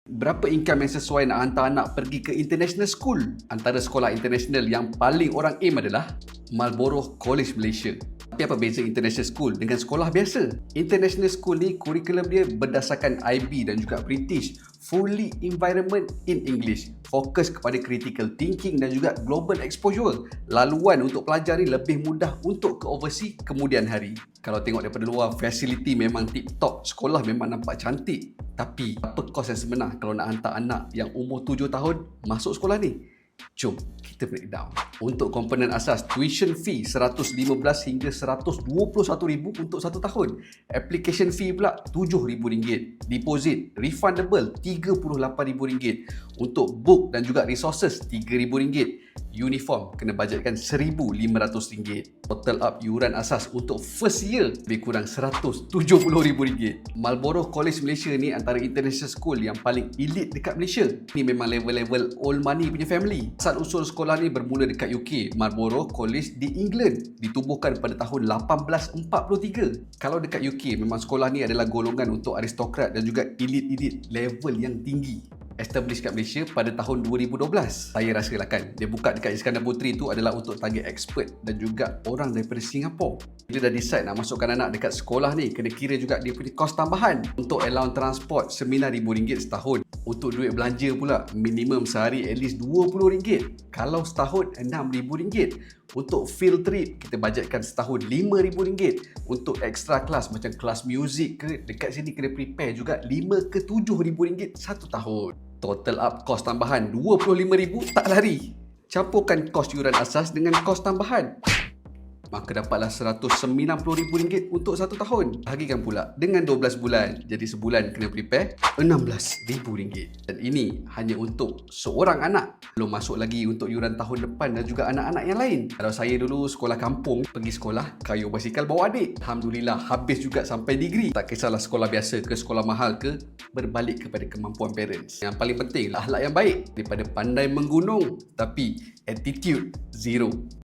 Berapa income yang sesuai nak hantar anak pergi ke international school? Antara sekolah international yang paling orang aim adalah Marlborough College Malaysia. Tapi apa beza international school dengan sekolah biasa? International school ni kurikulum dia berdasarkan IB dan juga British, fully environment in English, fokus kepada critical thinking dan juga global exposure. Laluan untuk pelajar ni lebih mudah untuk ke overseas kemudian hari. Kalau tengok daripada luar, facility memang tip top, sekolah memang nampak cantik. Tapi apa kos yang sebenar kalau nak hantar anak yang umur 7 tahun masuk sekolah ni? Jom kita breakdown. Untuk komponen asas, tuition fee $115 hingga $121,000 untuk 1 tahun. Application fee pula RM7,000. Deposit refundable RM38,000. Untuk book dan juga resources RM3,000. Uniform kena bajetkan RM1,500. Total up yuran asas untuk first year lebih kurang RM170,000. Marlborough College Malaysia ni antara international school yang paling elite dekat Malaysia. Ni memang level-level old money punya family. Asal usul sekolah ni bermula dekat UK, Marlborough College di England, ditubuhkan pada tahun 1843. Kalau dekat UK, memang sekolah ni adalah golongan untuk aristokrat dan juga elite-elite level yang tinggi. Establish kat Malaysia pada tahun 2012. Saya rasalah kan, dia buka dekat Iskandar Puteri tu adalah untuk target expert dan juga orang daripada Singapura. Bila dah decide nak masukkan anak dekat sekolah ni, kena kira juga dia punya kos tambahan. Untuk allowance transport RM9,000 setahun. Untuk duit belanja pula, minimum sehari at least RM20. Kalau setahun RM6,000. Untuk field trip, kita bajetkan setahun RM5,000. Untuk extra class macam kelas muzik ke, dekat sini kena prepare juga RM5,000 ke RM7,000 satu tahun. Total up kos tambahan RM25,000 tak lari. Campurkan kos yuran asas dengan kos tambahan, maka dapatlah RM190,000 untuk 1 tahun. Bahagikan pula dengan 12 bulan. Jadi sebulan kena prepare RM16,000. Dan ini hanya untuk seorang anak. Belum masuk lagi untuk yuran tahun depan dan juga anak-anak yang lain. Kalau saya dulu sekolah kampung, pergi sekolah, kayuh basikal bawa adik. Alhamdulillah habis juga sampai degree. Tak kisahlah sekolah biasa ke sekolah mahal ke, berbalik kepada kemampuan parents. Yang paling penting akhlak yang baik daripada pandai menggunung tapi attitude zero.